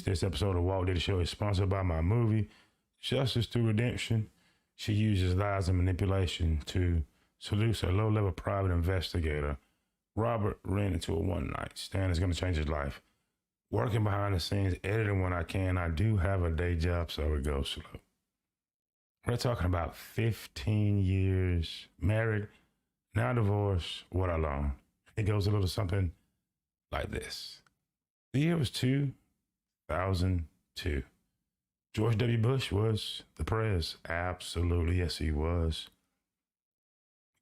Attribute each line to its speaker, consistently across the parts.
Speaker 1: This episode of Walt Diddy Show is sponsored by my movie, Justice Through Redemption. She uses lies and manipulation to seduce a low-level private investigator. Robert ran into a one-night stand. It's going to change his life. Working behind the scenes, editing when I can. I do have a day job, so it goes slow. We're talking about 15 years married, now divorced, what alone. It goes a little something like this. The year was 2002. George W. Bush was the prez. Absolutely, yes, he was.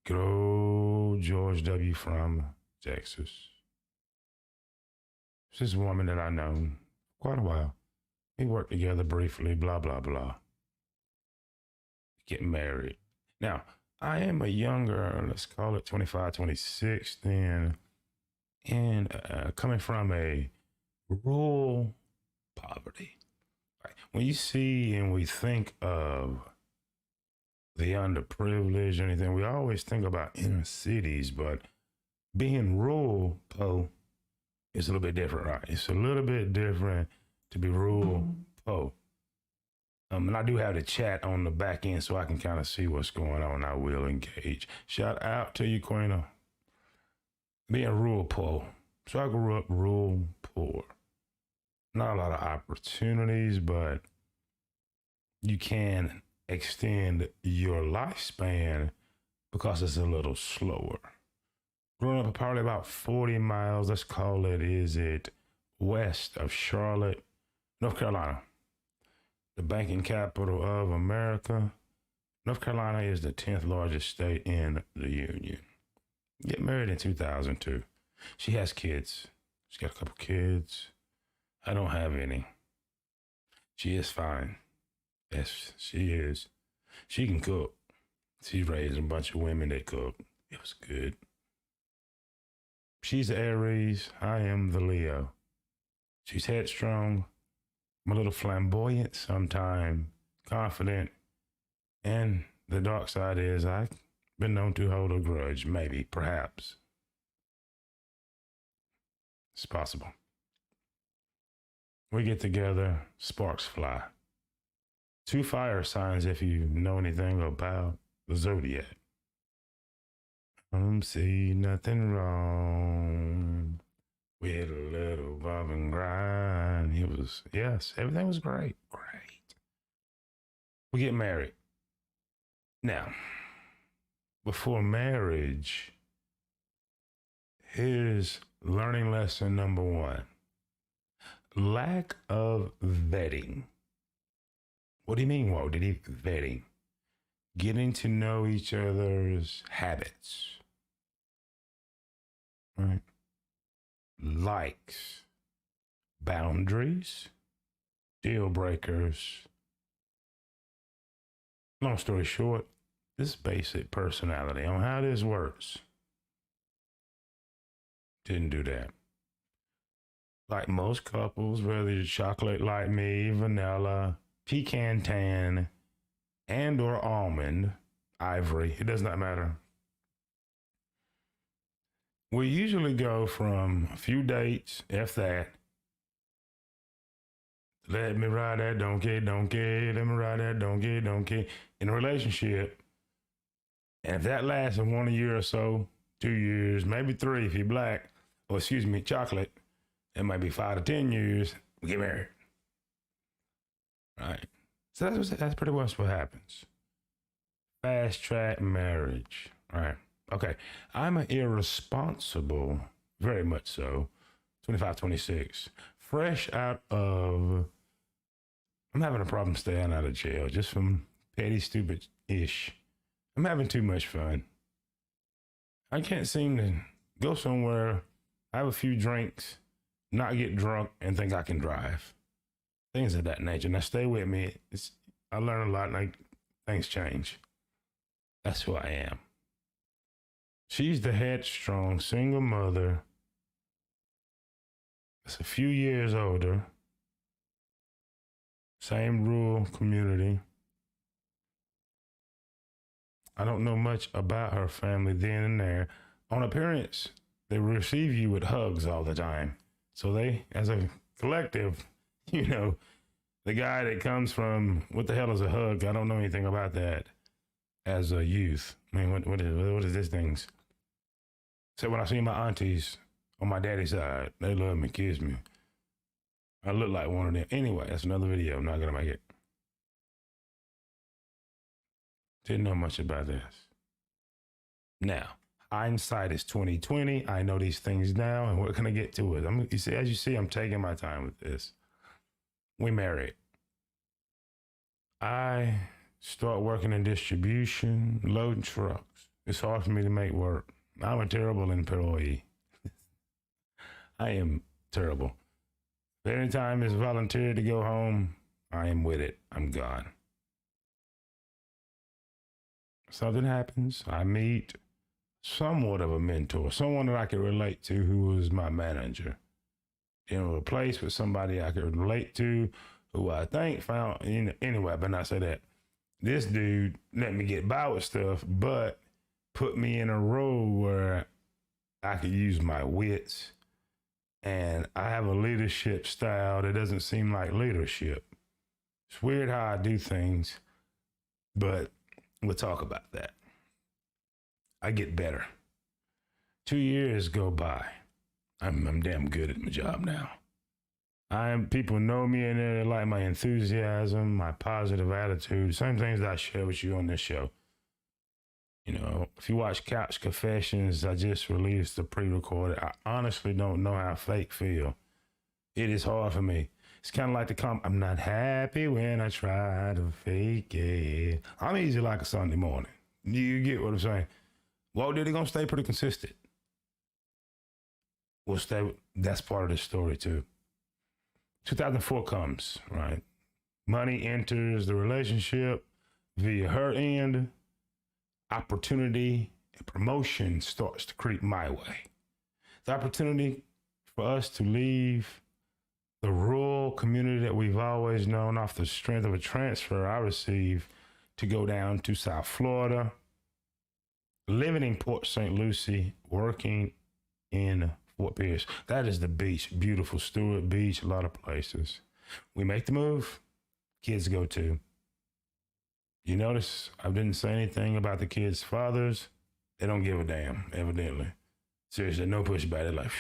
Speaker 1: Good old George W. from Texas. This is a woman that I know quite a while. We worked together briefly, blah, blah, blah. Get married. Now, I am a younger, let's call it 25, 26 then, and coming from a rural poverty. Right. When you see and we think of the underprivileged or anything, we always think about inner cities, but being rural, po, is a little bit different, right? It's a little bit different to be rural, po. And I do have the chat on the back end so I can kind of see what's going on. I will engage. Shout out to you, Queen. Being rural, po. So I grew up rural, poor. Not a lot of opportunities, but you can extend your lifespan because it's a little slower. Growing up probably about 40 miles, let's call it, is it west of Charlotte, North Carolina, the banking capital of America. North Carolina is the 10th largest state in the Union. Get married in 2002. She has kids. She's got a couple kids. I don't have any. She is fine. Yes, she is. She can cook. She raised a bunch of women that cook. It was good. She's the Aries. I am the Leo. She's headstrong. I'm a little flamboyant sometimes, confident. And the dark side is I've been known to hold a grudge, maybe, perhaps. It's possible. We get together, sparks fly. 2 fire signs if you know anything about the zodiac. See nothing wrong with a little bump and grind. It was, yes, everything was great. Great. We get married. Now, before marriage, here's learning lesson number 1. Lack of vetting. What do you mean, Walt Diddy? Vetting. Getting to know each other's habits. Right? Likes. Boundaries. Deal breakers. Long story short, this basic personality on how this works. Didn't do that. Like most couples, whether you're chocolate like me, vanilla, pecan tan, and or almond, ivory, it does not matter. We usually go from a few dates, if that. Let me ride that donkey, donkey, let me ride that donkey, donkey. In a relationship, and if that lasts in 1 year or so, 2 years, maybe 3 if you're black, or excuse me, chocolate, it might be 5 to 10 years, we get married. Right. So that's pretty much what happens. Fast track marriage. All right. Okay. I'm an irresponsible, very much so, 25, 26, fresh out of, I'm having a problem staying out of jail just from petty, stupid-ish. I'm having too much fun. I can't seem to go somewhere, have a few drinks, not get drunk, and think I can drive. Things of that nature. Now, stay with me. I learn a lot, and things change. That's who I am. She's the headstrong single mother. That's a few years older. Same rural community. I don't know much about her family then and there. On appearance, they receive you with hugs all the time. So they, as a collective, You know, the guy that comes from, what the hell is a hug? I don't know anything about that as a youth. Man, what is this things? So when I see my aunties on my daddy's side, they love me, kiss me. I look like one of them. Anyway, that's another video. I'm not going to make it. Didn't know much about this. Now, hindsight is 2020. I know these things now, and we're going to get to it. As you see, I'm taking my time with this. We married. I start working in distribution, loading trucks. It's hard for me to make work. I'm a terrible employee. I am terrible. Anytime it's volunteered to go home, I am with it. I'm gone. Something happens. I meet somewhat of a mentor, someone that I could relate to who was my manager. In a place with somebody I could relate to who I think found, anyway, I better not say that. This dude let me get by with stuff, but put me in a role where I could use my wits. And I have a leadership style that doesn't seem like leadership. It's weird how I do things, but we'll talk about that. I get better. 2 years go by. I'm damn good at my job now. People know me and they like my enthusiasm, my positive attitude, same things that I share with you on this show. You know, if you watch Couch Confessions, I just released the pre-recorded. I honestly don't know how fake feel. It is hard for me. It's kind of like I'm not happy when I try to fake it. I'm easy like a Sunday morning. You get what I'm saying? Walt Diddy gonna stay pretty consistent. That's part of the story too. 2004 comes, right? Money enters the relationship via her end. Opportunity and promotion starts to creep my way. The opportunity for us to leave the rural community that we've always known off the strength of a transfer I received to go down to South Florida, living in Port St. Lucie, working in Fort Pierce. That is the beach, beautiful Stewart Beach, a lot of places. We make the move, kids go too. You notice I didn't say anything about the kids' fathers. They don't give a damn, evidently. Seriously, no pushback. They're like,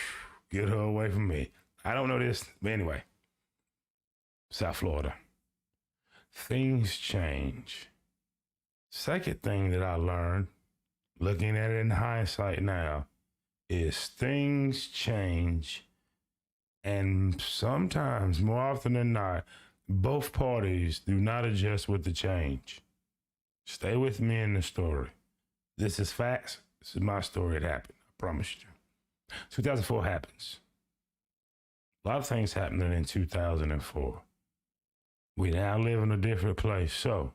Speaker 1: get her away from me. I don't know this, but anyway. South Florida. Things change. Second thing that I learned, looking at it in hindsight now, is things change. And sometimes, more often than not, both parties do not adjust with the change. Stay with me in the story. This is facts. This is my story. It happened. I promise you. 2004 happens. A lot of things happening in 2004. We now live in a different place. So,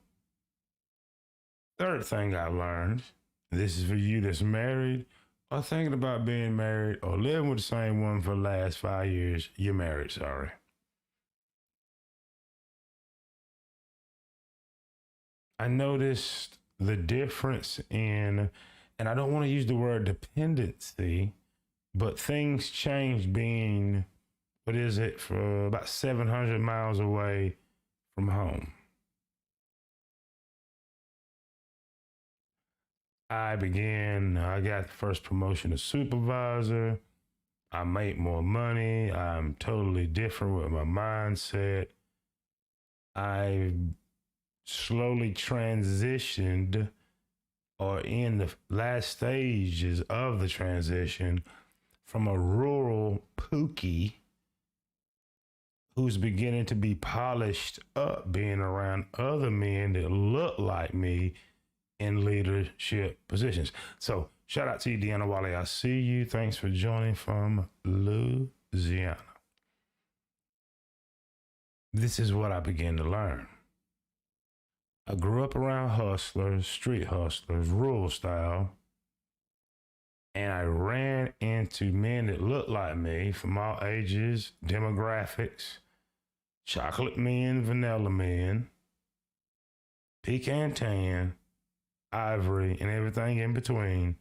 Speaker 1: third thing I learned, this is for you that's married or thinking about being married or living with the same one for the last 5 years. You're married, sorry. I noticed the difference in, and I don't want to use the word dependency, but things changed being, for about 700 miles away from home. I got the first promotion to supervisor. I make more money. I'm totally different with my mindset. I slowly transitioned, or in the last stages of the transition, from a rural pookie who's beginning to be polished up, being around other men that look like me in leadership positions. So shout out to you, Deanna Wally. I see you. Thanks for joining from Louisiana. This is what I began to learn. I grew up around hustlers, street hustlers, rural style, and I ran into men that looked like me from all ages, demographics, chocolate men, vanilla men, pecan tan, ivory, and everything in between,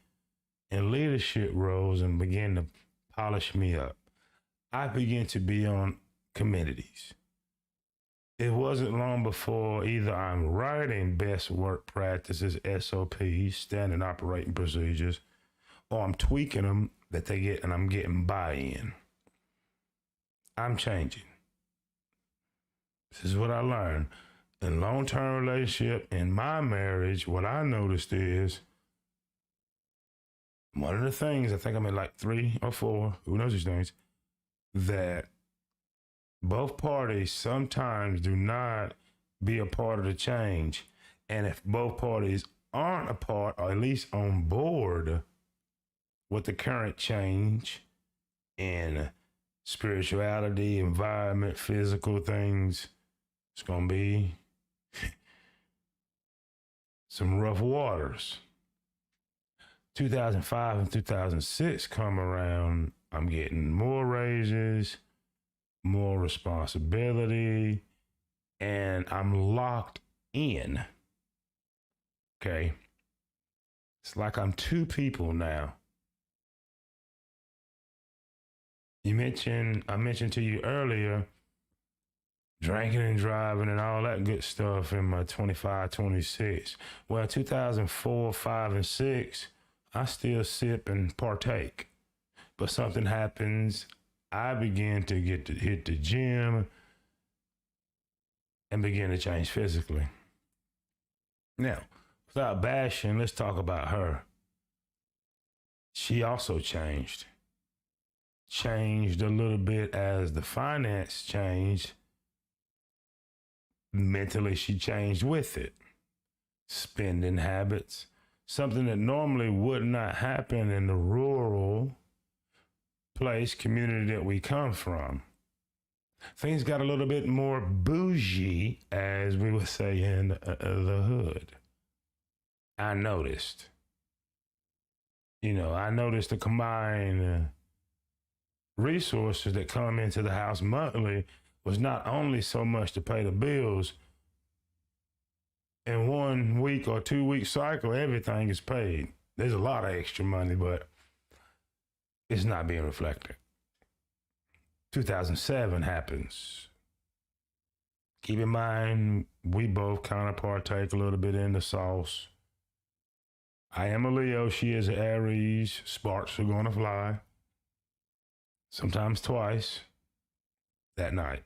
Speaker 1: in leadership roles, and began to polish me up. I began to be on committees. it wasn't long before either I'm writing best work practices, SOPs, standard operating procedures, or I'm tweaking them that they get and I'm getting buy-in. I'm changing. This is what I learned. In long-term relationship, in my marriage, what I noticed is one of the things, I think I'm at like 3 or 4, who knows these things, that both parties sometimes do not be a part of the change. And if both parties aren't a part, or at least on board with the current change in spirituality, environment, physical things, it's going to be some rough waters. 2005 and 2006 come around, I'm getting more raises, more responsibility, and I'm locked in. Okay. It's like I'm two people now. I mentioned to you earlier, drinking and driving and all that good stuff in my 25, 26. Well, 2004, 5, and 6, I still sip and partake. But something happens. I begin to hit the gym and begin to change physically. Now, without bashing, let's talk about her. She also changed. Changed a little bit as the finance changed. Mentally, she changed with it. Spending habits, something that normally would not happen in the rural place, community that we come from. Things got a little bit more bougie, as we would say in the hood. I noticed. I noticed the combined resources that come into the house monthly was not only so much to pay the bills. In 1 week or 2 week cycle, everything is paid. There's a lot of extra money, but it's not being reflected. 2007 happens. Keep in mind, we both kind of partake a little bit in the sauce. I am a Leo. She is an Aries. Sparks are going to fly. Sometimes twice that night.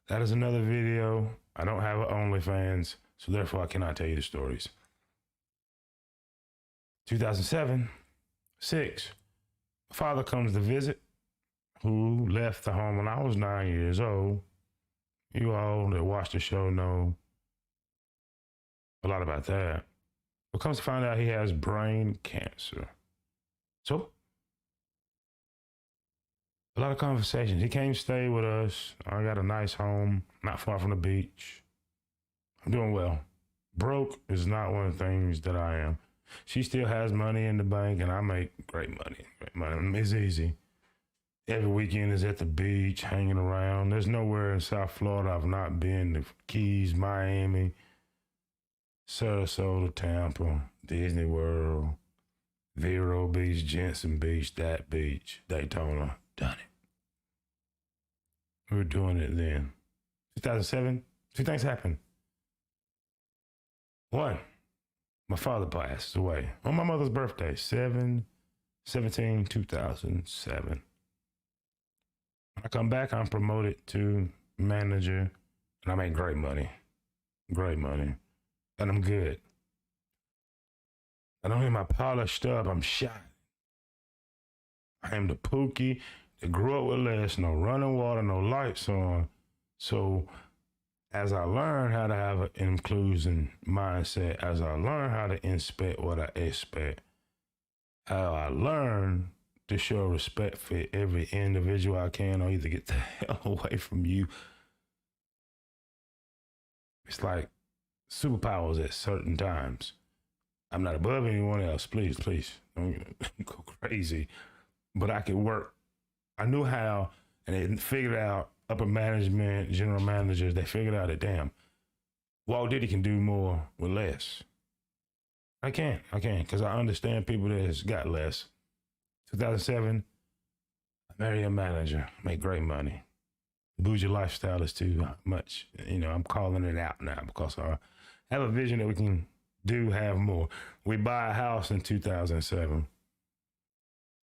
Speaker 1: That is another video. I don't have an OnlyFans, so therefore I cannot tell you the stories. 2007, 6, my father comes to visit, who left the home when I was 9 years old. You all that watch the show know a lot about that. But comes to find out he has brain cancer. So, a lot of conversations. He came stay with us. I got a nice home, not far from the beach. I'm doing well. Broke is not one of the things that I am. She still has money in the bank, and I make great money. Great money. It's easy. Every weekend is at the beach, hanging around. There's nowhere in South Florida I've not been. The Keys, Miami, Sarasota, Tampa, Disney World, Vero Beach, Jensen Beach, that beach, Daytona. Done it. We were doing it then. 2007, 2 things happened. 1, my father passed away on my mother's birthday, 7/17/2007. When I come back, I'm promoted to manager, and I make great money. Great money. And I'm good. Not only am I polished up, I'm shot. I am the Pookie that grew up with less, no running water, no lights on. So as I learn how to have an inclusion mindset, as I learn how to inspect what I expect, how I learn to show respect for every individual I can, or either get the hell away from you. It's like superpowers at certain times. I'm not above anyone else. Please, don't go crazy. But I could work. I knew how, and they figured out, upper management, general managers, they figured out that, damn, Walt Diddy can do more with less. I can, because I understand people that's got less. 2007, I married a manager, made great money. bougie lifestyle is too much. You know, I'm calling it out now because I have a vision that we can have more. We buy a house in 2007,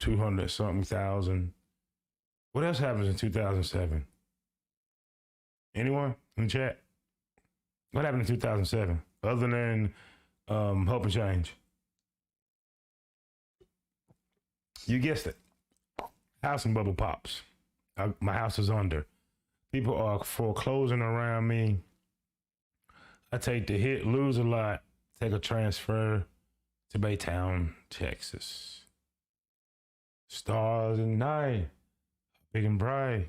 Speaker 1: 200 something thousand. What else happens in 2007? Anyone in the chat? What happened in 2007 other than hope and change? You guessed it. Housing bubble pops. My house is under. People are foreclosing around me. I take the hit, lose a lot, take a transfer to Baytown, Texas. Stars at night, big and bright.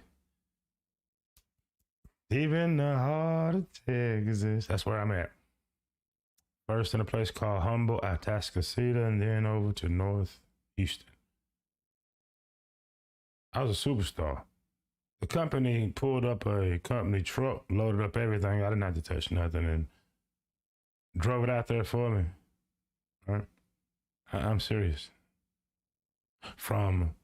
Speaker 1: Deep in the heart of Texas. That's where I'm at. First in a place called Humble, Atascocita, and then over to North Houston. I was a superstar. The company pulled up a company truck, loaded up everything. I didn't have to touch nothing and drove it out there for me. Right? I'm serious. From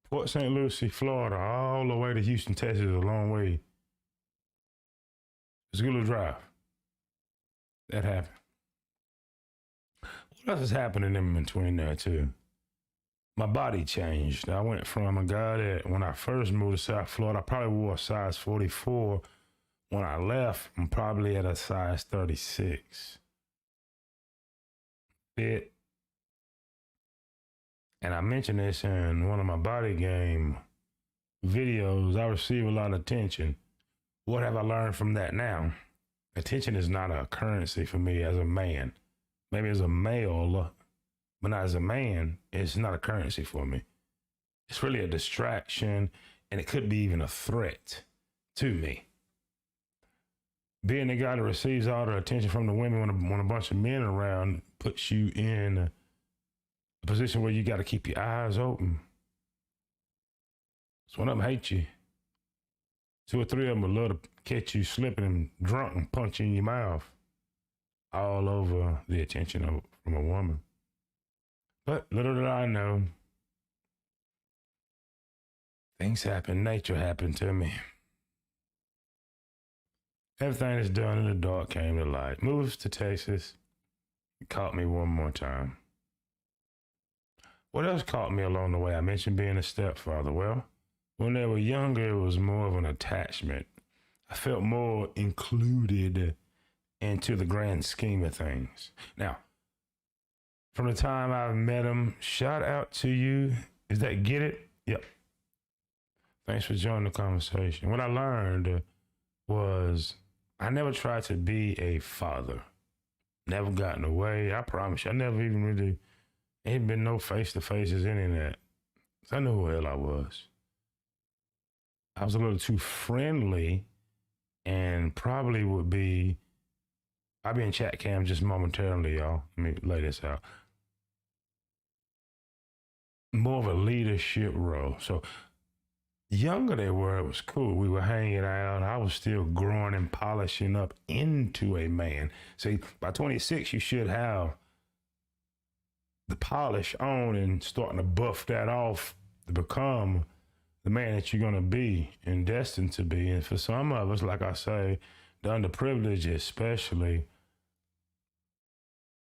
Speaker 1: Port St. Lucie, Florida, all the way to Houston, Texas, a long way. It's a good little drive. That happened. What else is happening in between there, too? My body changed. I went from a guy that when I first moved to South Florida, I probably wore a size 44. When I left, I'm probably at a size 36. Fit. And I mentioned this in one of my body game videos. I receive a lot of attention. What have I learned from that now? Attention is not a currency for me as a man. Maybe as a male, but not as a man, it's not a currency for me. It's really a distraction, and it could be even a threat to me. Being the guy that receives all the attention from the women when a bunch of men around puts you in a position where you got to keep your eyes open. So one of them hate you. 2 or 3 of them would love to catch you slipping and drunk and punch you in your mouth. All over the attention from a woman. But little did I know, things happen, nature happened to me. Everything that's done in the dark came to light. Moves to Texas, caught me one more time. What else caught me along the way? I mentioned being a stepfather. Well, when they were younger, it was more of an attachment. I felt more included into the grand scheme of things. Now, from the time I met him, shout out to you. Is that Get It? Yep. Thanks for joining the conversation. What I learned was I never tried to be a father. Never got in the way. I promise you, I never even really, ain't been no face-to-faces, any of that. So I knew who the hell I was. I was a little too friendly and probably would be, I'll be in chat cam just momentarily, y'all. Let me lay this out. More of a leadership role. So younger they were, it was cool. We were hanging out. I was still growing and polishing up into a man. See, by 26, you should have the polish on and starting to buff that off to become the man that you're going to be and destined to be. And for some of us, like I say, the underprivileged especially,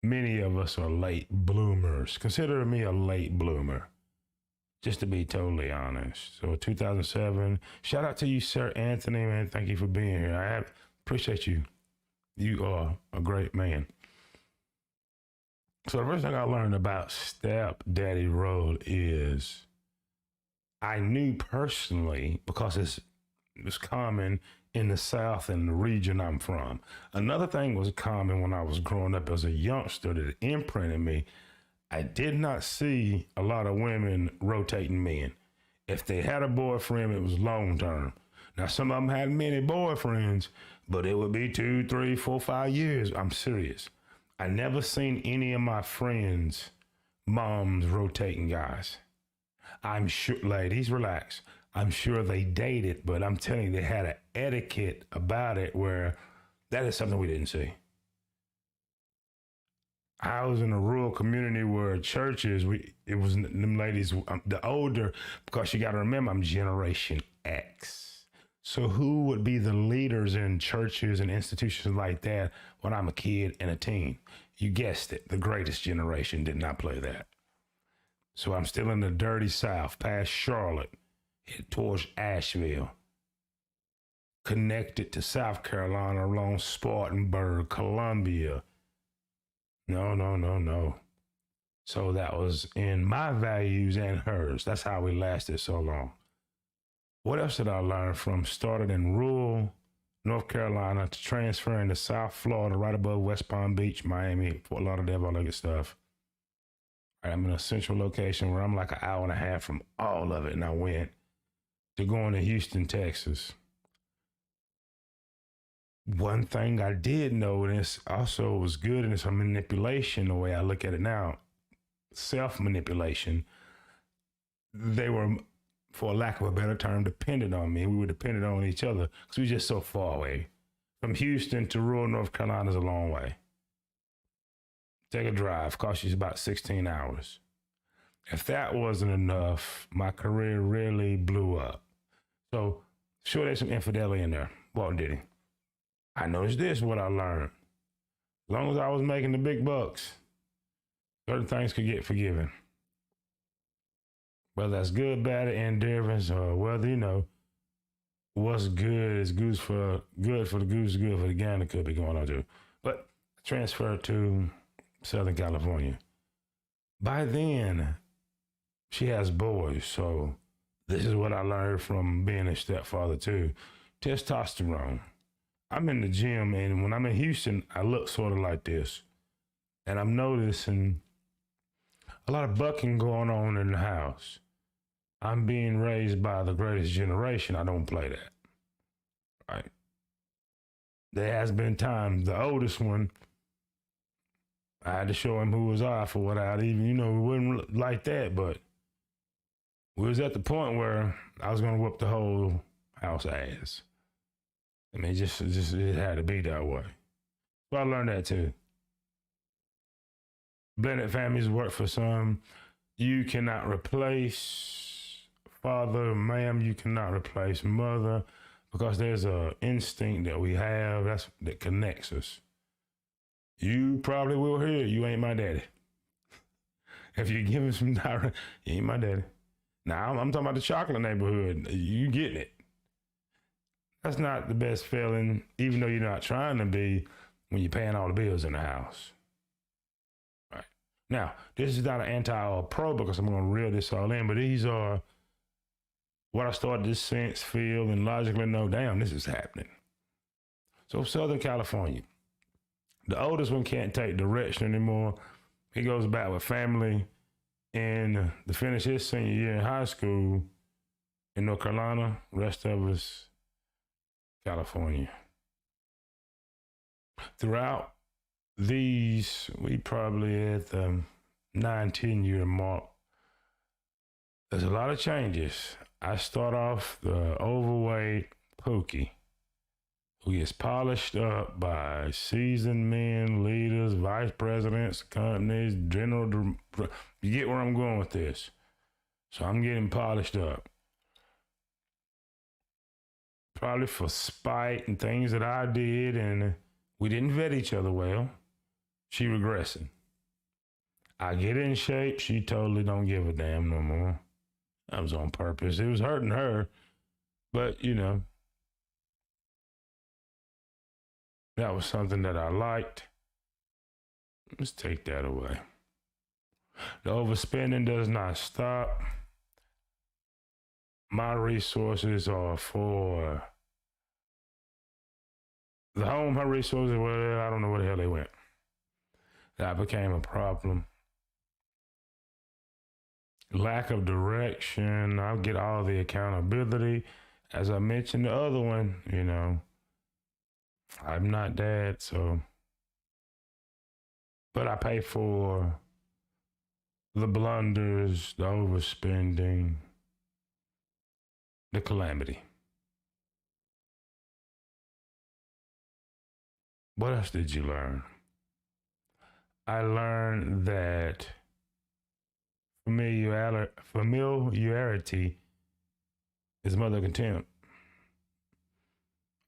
Speaker 1: many of us are late bloomers. Consider me a late bloomer, just to be totally honest. So 2007, shout out to you, Sir Anthony, man. Thank you for being here. I appreciate you. You are a great man. So the first thing I learned about stepdaddy role is I knew personally, because it's common in the South and the region I'm from. Another thing was common when I was growing up as a youngster that imprinted me. I did not see a lot of women rotating men. If they had a boyfriend, it was long term. Now, some of them had many boyfriends, but it would be 2, 3, 4, 5 years. I'm serious. I never seen any of my friends' moms rotating guys. I'm sure, ladies, relax. I'm sure they dated, but I'm telling you, they had an etiquette about it where that is something we didn't see. I was in a rural community where churches, it was them ladies, the older, because you got to remember, I'm Generation X. So who would be the leaders in churches and institutions like that when I'm a kid and a teen? You guessed it. The greatest generation did not play that. So I'm still in the dirty South, past Charlotte, head towards Asheville, connected to South Carolina along Spartanburg, Columbia. No. So that was in my values and hers. That's how we lasted so long. What else did I learn from? Started in rural North Carolina to transferring to South Florida, right above West Palm Beach, Miami, Fort Lauderdale, all that good stuff. I'm in a central location where I'm like an hour and a half from all of it. And I went to going to Houston, Texas. One thing I did know, and this also was good, and it's a manipulation, the way I look at it now, self-manipulation. They were, for lack of a better term, dependent on me. We were dependent on each other because we were just so far away. From Houston to rural North Carolina is a long way. Take a drive, costs you about 16 hours. If that wasn't enough, my career really blew up. So, sure, there's some infidelity in there. Walt Diddy. I noticed this, what I learned. As long as I was making the big bucks, certain things could get forgiven. Whether that's good, bad, or indifference, or whether, what's good is good for the goose, good for the gander could be going on too. But transfer to Southern California. By then, she has boys, so this is what I learned from being a stepfather too. Testosterone. I'm in the gym, and when I'm in Houston, I look sort of like this. And I'm noticing a lot of bucking going on in the house. I'm being raised by the greatest generation. I don't play that. Right? There has been times, the oldest one, I had to show him who was I for what I'd even, we wouldn't like that, but we was at the point where I was going to whoop the whole house ass. I mean, it had to be that way. So I learned that too. Blended families work for some. You cannot replace father, ma'am. You cannot replace mother, because there's an instinct that we have that connects us. You probably will hear, you ain't my daddy. If you give him some direct, you ain't my daddy. Now, I'm talking about the chocolate neighborhood. You getting it. That's not the best feeling, even though you're not trying to be, when you're paying all the bills in the house. Right. Now, this is not an anti or pro, because I'm going to reel this all in, but these are what I started to sense, feel, and logically know, damn, this is happening. So Southern California. The oldest one can't take direction anymore. He goes back with family and to finish his senior year in high school in North Carolina. Rest of us, California. Throughout these, we probably at the 9-10 year mark. There's a lot of changes. I start off the overweight pookie, who gets polished up by seasoned men, leaders, vice presidents, companies, general. You get where I'm going with this. So I'm getting polished up. Probably for spite and things that I did, and we didn't vet each other well. She regressing. I get in shape. She totally don't give a damn no more. That was on purpose. It was hurting her, but that was something that I liked. Let's take that away. The overspending does not stop. My resources are for the home. Her resources, well, I don't know where the hell they went. That became a problem. Lack of direction. I'll get all the accountability. As I mentioned, the other one, I'm not dad, so. But I pay for the blunders, the overspending, the calamity. What else did you learn? I learned that familiarity is mother contempt.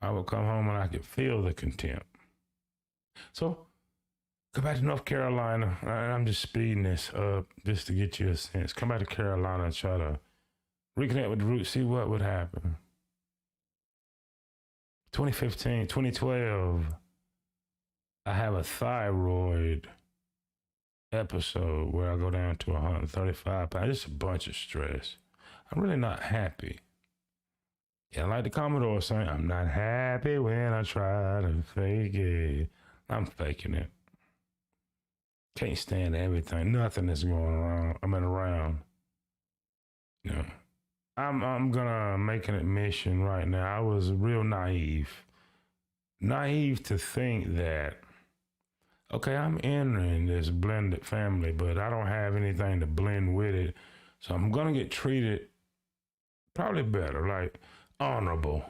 Speaker 1: I would come home and I could feel the contempt. So come back to North Carolina. I'm just speeding this up just to get you a sense. Come back to Carolina and try to reconnect with the roots, see what would happen. 2015, 2012, I have a thyroid episode where I go down to 135 pounds. Just a bunch of stress. I'm really not happy. Yeah, like the Commodore saying, I'm not happy when I try to fake it. I'm faking it. Can't stand everything. Nothing is going around. around. You know, I'm gonna make an admission right now. I was real naive. Naive to think that, okay, I'm entering this blended family, but I don't have anything to blend with it. So I'm gonna get treated probably better, like honorable.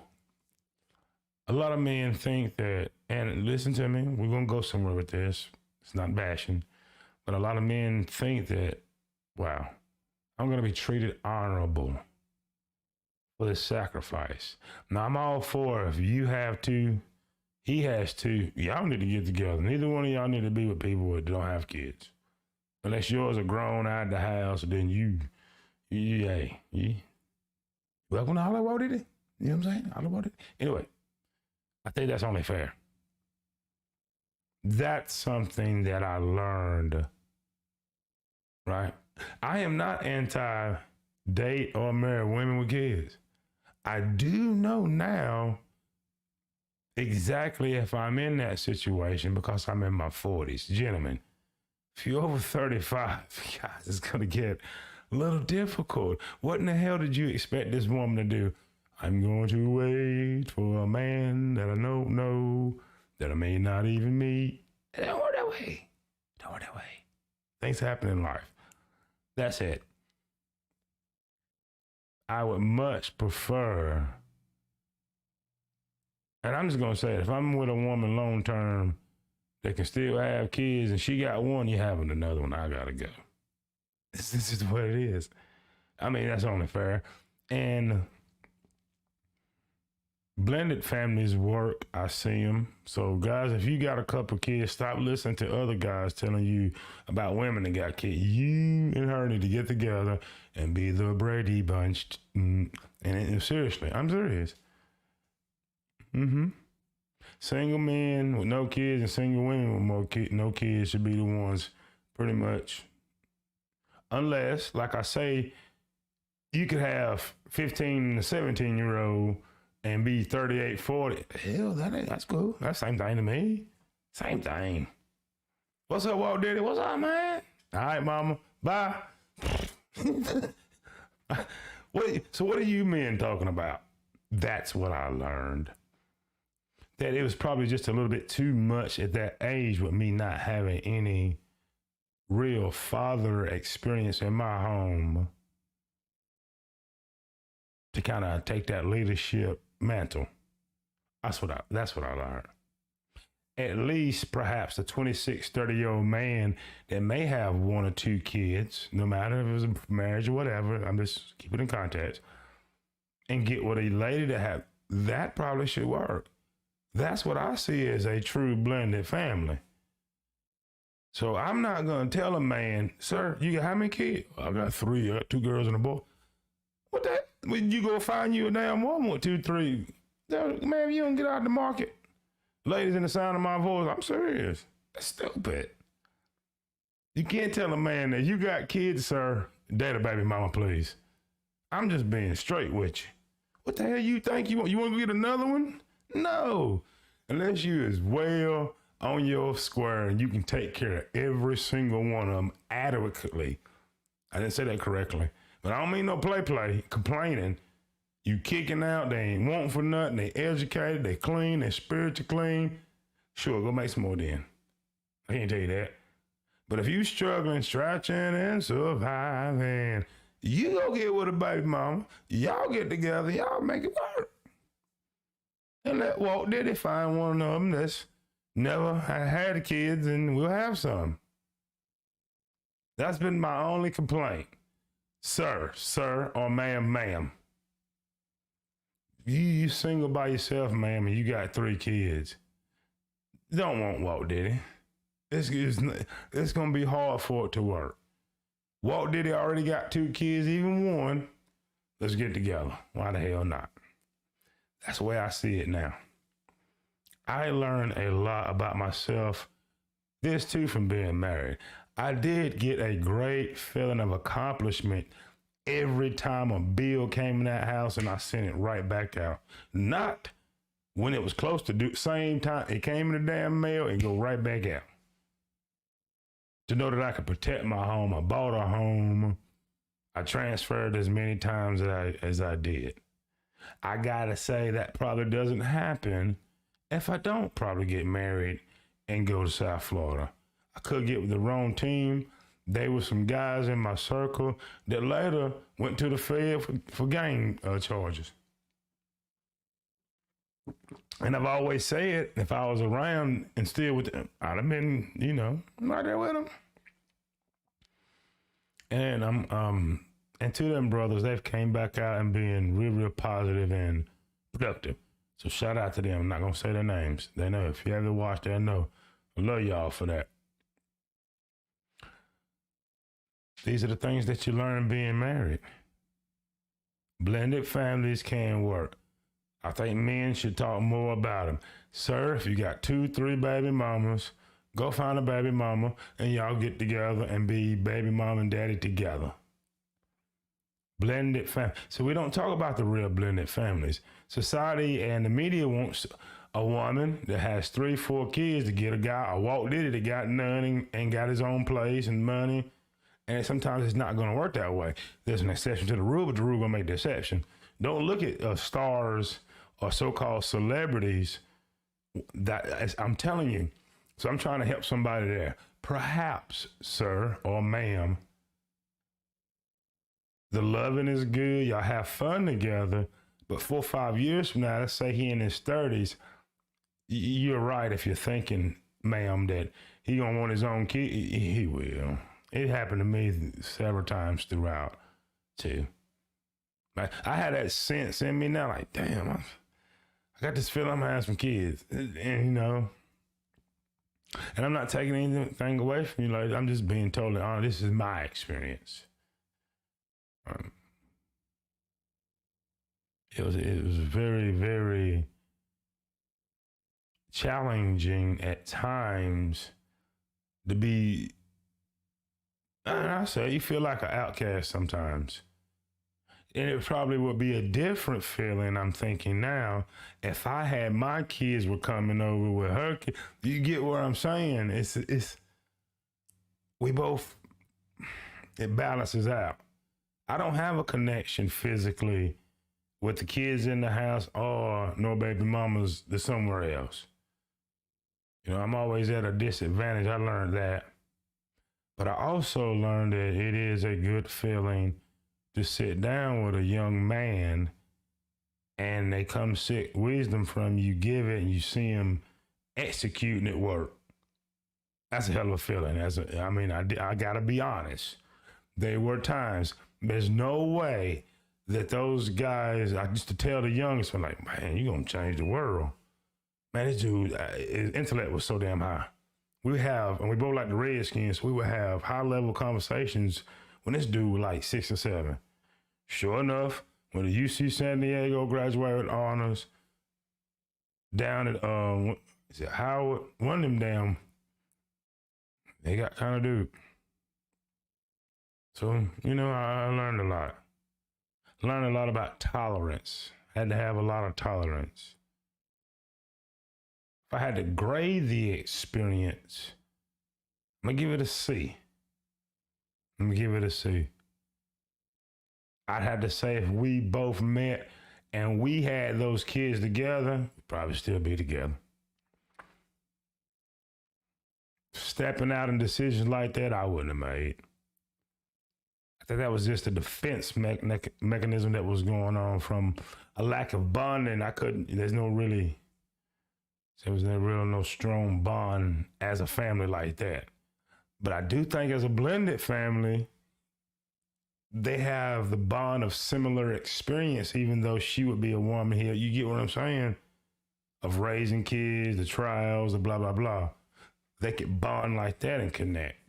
Speaker 1: A lot of men think that, and listen to me, we're gonna go somewhere with this. It's not bashing, but a lot of men think that, wow, I'm gonna be treated honorable for this sacrifice. Now I'm all for if you have to, he has to, y'all need to get together. Neither one of y'all need to be with people that don't have kids. Unless yours are grown out the house, then you welcome to Hollywood, did it? You know what I'm saying? Hollywood. Anyway, I think that's only fair. That's something that I learned, right? I am not anti-date or marry women with kids. I do know now exactly if I'm in that situation because I'm in my 40s. Gentlemen, if you're over 35, guys, it's going to get a little difficult. What in the hell did you expect this woman to do? I'm going to wait for a man that I don't know, that I may not even meet. It don't work that way. Don't work that way. Things happen in life. That's it. I would much prefer, and I'm just going to say it, if I'm with a woman long term that can still have kids and she got one, you having another one, I got to go. This is what it is. I mean, that's only fair. And blended families work. I see them. So guys, if you got a couple kids, stop listening to other guys telling you about women that got kids. You and her need to get together and be the Brady Bunch. And seriously, I'm serious. Single men with no kids and single women with no kids should be the ones pretty much. Unless, like I say, you could have 15 to 17-year-old and be 38, 40. Hell, that's cool. That's the same thing to me. Same thing. What's up, Walt Diddy? What's up, man? All right, mama. Bye. So what are you men talking about? That's what I learned. That it was probably just a little bit too much at that age with me not having any real father experience in my home to kind of take that leadership mantle. That's what I learned. At least perhaps a 26, 30-year-old man that may have one or two kids, no matter if it was a marriage or whatever, I'm just keeping it in context, and get with a lady that have, that probably should work. That's what I see as a true blended family. So I'm not going to tell a man, sir, you got how many kids? I got 3, 2 girls and a boy. What that? When you go find you a damn woman with 2, 3, man, you don't get out of the market. Ladies, in the sound of my voice, I'm serious. That's stupid. You can't tell a man that you got kids, sir, date a baby mama, please. I'm just being straight with you. What the hell you think you want? You want to get another one? No. Unless you is well on your square and you can take care of every single one of them adequately. I didn't say that correctly. But I don't mean no play, complaining. You kicking out, they ain't wanting for nothing, they educated, they clean, they spiritually clean. Sure, go make some more then. I can't tell you that. But if you struggling, stretching, and surviving, you go get with a baby mama, y'all get together, y'all make it work. And let Walt Diddy find one of them that's never had kids and we'll have some. That's been my only complaint. Sir, or ma'am. You single by yourself, ma'am, and you got 3 kids. You don't want Walt Diddy. It's gonna be hard for it to work. Walt Diddy already got 2 kids, even one. Let's get together. Why the hell not? That's the way I see it now. I learned a lot about myself, this too, from being married. I did get a great feeling of accomplishment every time a bill came in that house and I sent it right back out. Not when it was close to do same time it came in the damn mail and go right back out. To know that I could protect my home, I bought a home, I transferred as many times as I did. I gotta say that probably doesn't happen if I don't probably get married and go to South Florida. I could get with the wrong team. They were some guys in my circle that later went to the Fed for gang charges. And I've always said, if I was around and still with them, I'd have been, right there with them. And and to them brothers, they've came back out and being real positive and productive. So shout out to them. I'm not gonna say their names. They know. If you ever watch, they know. I love y'all for that. These are the things that you learn being married. Blended families can work. I think men should talk more about them. Sir, if you got 2, 3 baby mamas, go find a baby mama and y'all get together and be baby mama and daddy together. Blended family. So we don't talk about the real blended families. Society and the media wants a woman that has 3, 4 kids to get a guy, a Walt Diddy that got none and got his own place and money. And sometimes it's not going to work that way. There's an exception to the rule, but the rule going to make the exception. Don't look at stars or so-called celebrities. I'm telling you. So I'm trying to help somebody there. Perhaps, sir or ma'am, the loving is good. Y'all have fun together. But 4 or 5 years from now, let's say he in his 30s, you're right if you're thinking, ma'am, that he gonna want his own kid. He will. It happened to me several times throughout, too. Like, I had that sense in me now, like, damn, I got this feeling I'm gonna have some kids. And and I'm not taking anything away from you. Like, I'm just being totally honest. This is my experience. It was very, very challenging at times to be, I say, you feel like an outcast sometimes. And it probably would be a different feeling, I'm thinking now, if I had my kids were coming over with her kids. You get what I'm saying? It balances out. I don't have a connection physically with the kids in the house or no baby mamas that's somewhere else. I'm always at a disadvantage. I learned that. But I also learned that it is a good feeling to sit down with a young man and they come seek wisdom from you, give it, and you see him executing it work. That's a hell of a feeling. I gotta be honest. There were times, there's no way that those guys, I used to tell the youngest one, like, man, you're gonna change the world. Man, this dude, his intellect was so damn high. And we both like the Redskins, we would have high-level conversations when this dude was like 6 or 7. Sure enough, when the UC San Diego graduated with honors, down at Howard, one of them damn, they got kind of dude. So, I learned a lot. Learned a lot about tolerance. Had to have a lot of tolerance. If I had to grade the experience, I'm gonna give it a C. I'd have to say if we both met and we had those kids together, we'd probably still be together. Stepping out in decisions like that, I wouldn't have made. I think that was just a defense mechanism that was going on from a lack of bonding. There was no strong bond as a family like that. But I do think as a blended family, they have the bond of similar experience, even though she would be a woman here. You get what I'm saying? Of raising kids, the trials, the blah, blah, blah. They could bond like that and connect.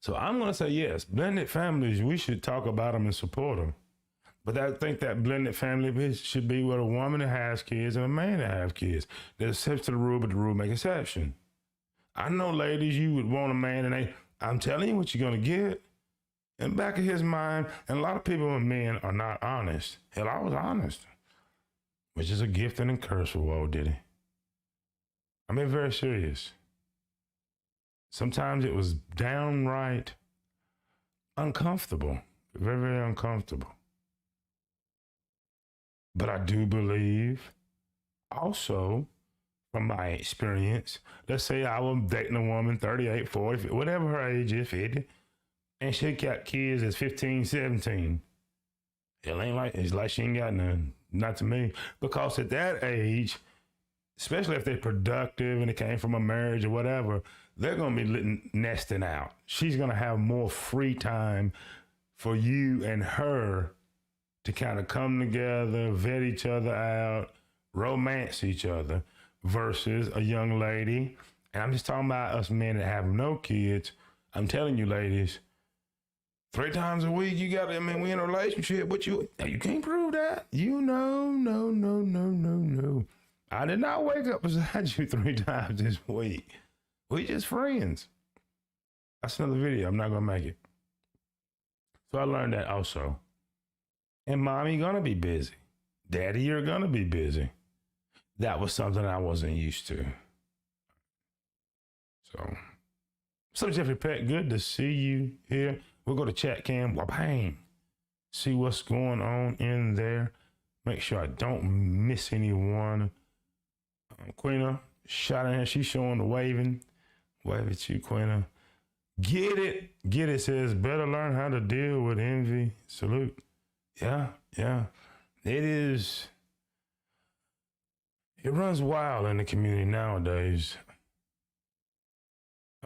Speaker 1: So I'm going to say yes, blended families, we should talk about them and support them. But I think that blended family should be with a woman that has kids and a man that has kids. There's exceptions to the rule, but the rule make exception. I know, ladies, you would want a man, and I'm telling you what you're going to get. In the back of his mind, and a lot of people and men are not honest. Hell, I was honest, which is a gift and a curse for Walt Diddy. I mean, very serious. Sometimes it was downright uncomfortable, very, very uncomfortable. But I do believe also, from my experience, let's say I was dating a woman, 38, 40, whatever her age is, 50, and she got kids at 15, 17. It's like she ain't got none, not to me. Because at that age, especially if they're productive and it came from a marriage or whatever, they're going to be nesting out. She's going to have more free time for you and her to kind of come together, vet each other out, romance each other, versus a young lady. And I'm just talking about us men that have no kids. I'm telling you, ladies, 3 times a week, we in a relationship, but you can't prove that. No. I did not wake up beside you 3 times this week. We just friends. That's another video. I'm not going to make it. So I learned that also. And mommy gonna be busy. Daddy, you're gonna be busy. That was something I wasn't used to. So Jeffrey Peck, good to see you here. We'll go to chat cam, bang. See what's going on in there. Make sure I don't miss anyone. Queena, shout out here. She's showing the waving. Wave at you, Queena. Get it says, better learn how to deal with envy. Salute. Yeah. It is. It runs wild in the community nowadays.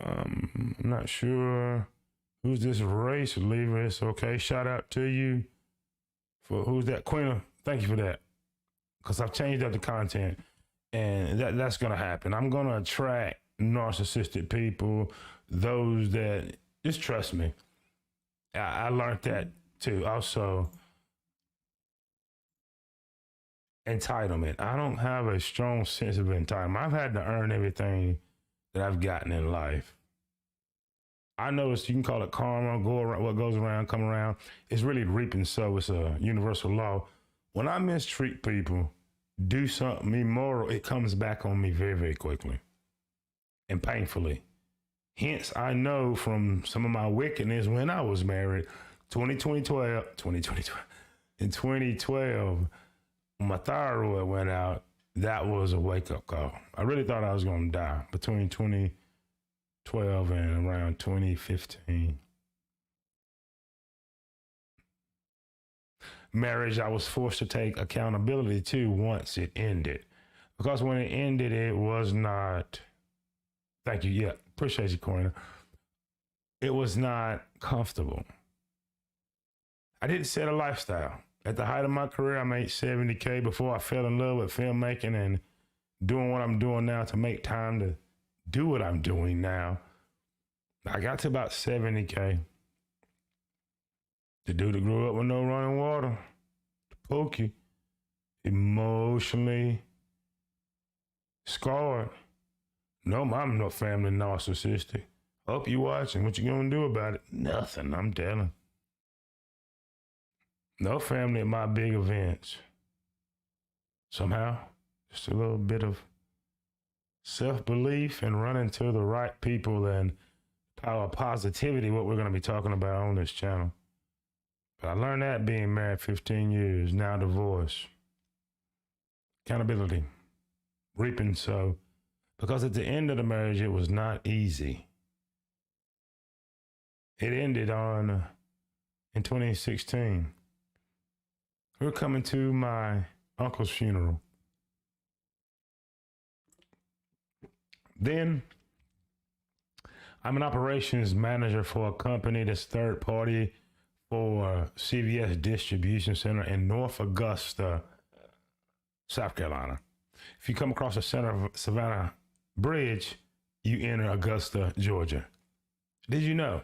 Speaker 1: I'm not sure who's this race leaver. It's okay. Shout out to you for who's that? Queena, thank you for that. Because I've changed up the content, and that's going to happen. I'm going to attract narcissistic people, those that just trust me. I learned that too. Also, entitlement. I don't have a strong sense of entitlement. I've had to earn everything that I've gotten in life. I noticed, you can call it karma, go around, what goes around, come around. It's really reaping, so it's a universal law. When I mistreat people, do something immoral, it comes back on me very, very quickly and painfully. Hence, I know from some of my wickedness when I was married, in 2012, when my thyroid went out, that was a wake-up call. I really thought I was going to die between 2012 and around 2015. Marriage, I was forced to take accountability to once it ended. Because when it ended, it was not, thank you, yeah, appreciate you, Corner. It was not comfortable. I didn't set a lifestyle. At the height of my career, I made $70K before I fell in love with filmmaking and doing what I'm doing now to make time to do what I'm doing now. I got to about $70K. The dude that grew up with no running water, the Pookie, emotionally scarred. No, I'm no family narcissistic. Hope you watching. What you gonna do about it? Nothing, I'm telling. No family at my big events. Somehow, just a little bit of self-belief and running to the right people and power of positivity, what we're going to be talking about on this channel. But I learned that being married 15 years, now divorced. Accountability, reaping so. Because at the end of the marriage, it was not easy. It ended in 2016. We were coming to my uncle's funeral. Then I'm an operations manager for a company that's third party for CVS Distribution Center in North Augusta, South Carolina. If you come across the center of Savannah Bridge, you enter Augusta, Georgia. Did you know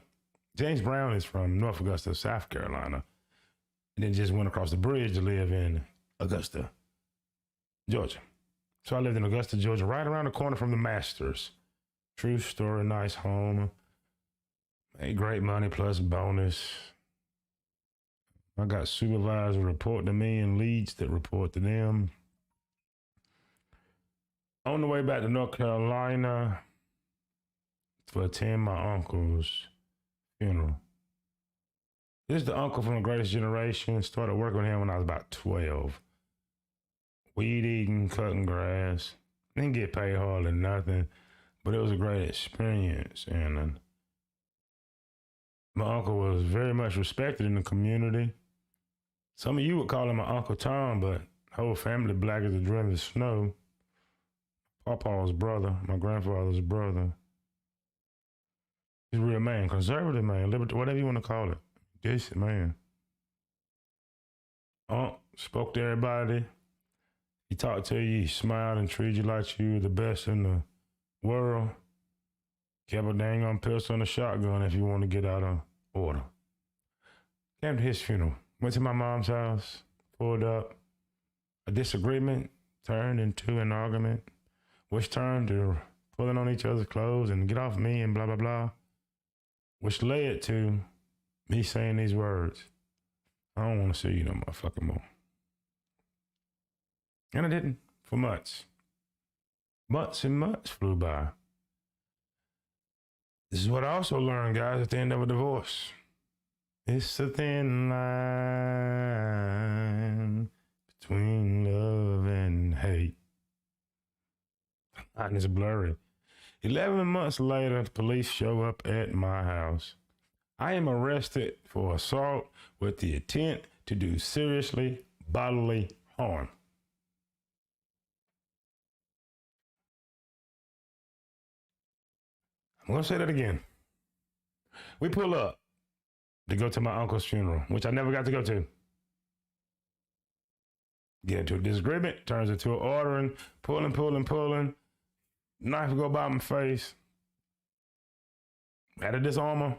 Speaker 1: James Brown is from North Augusta, South Carolina, and then just went across the bridge to live in Augusta, Georgia. So I lived in Augusta, Georgia, right around the corner from the Masters. True story, nice home, made great money plus bonus. I got supervisors report to me and leads that report to them. On the way back to North Carolina to attend my uncle's funeral. This is the uncle from The Greatest Generation. Started working with him when I was about 12. Weed eating, cutting grass. Didn't get paid hardly nothing, but it was a great experience. And my uncle was very much respected in the community. Some of you would call him my Uncle Tom, but whole family black as the driven snow. Papa's brother, my grandfather's brother. He's a real man, conservative man, liberty, whatever you want to call it. Decent man. Spoke to everybody. He talked to you, he smiled and treated you like you were the best in the world. Kept a dang on pistol and a shotgun if you want to get out of order. Came to his funeral. Went to my mom's house, pulled up. A disagreement turned into an argument, which turned to pulling on each other's clothes and get off me and blah, blah, blah, which led to me saying these words. I don't want to see you no motherfucking more. And I didn't for months. Months and months flew by. This is what I also learned, guys, at the end of a divorce. It's a thin line between love and hate. The line is blurry. 11 months later, the police show up at my house. I am arrested for assault with the intent to do seriously bodily harm. I'm going to say that again. We pull up to go to my uncle's funeral, which I never got to go to. Get into a disagreement, turns into an ordering, pulling. Knife go by my face. Had a disarmer.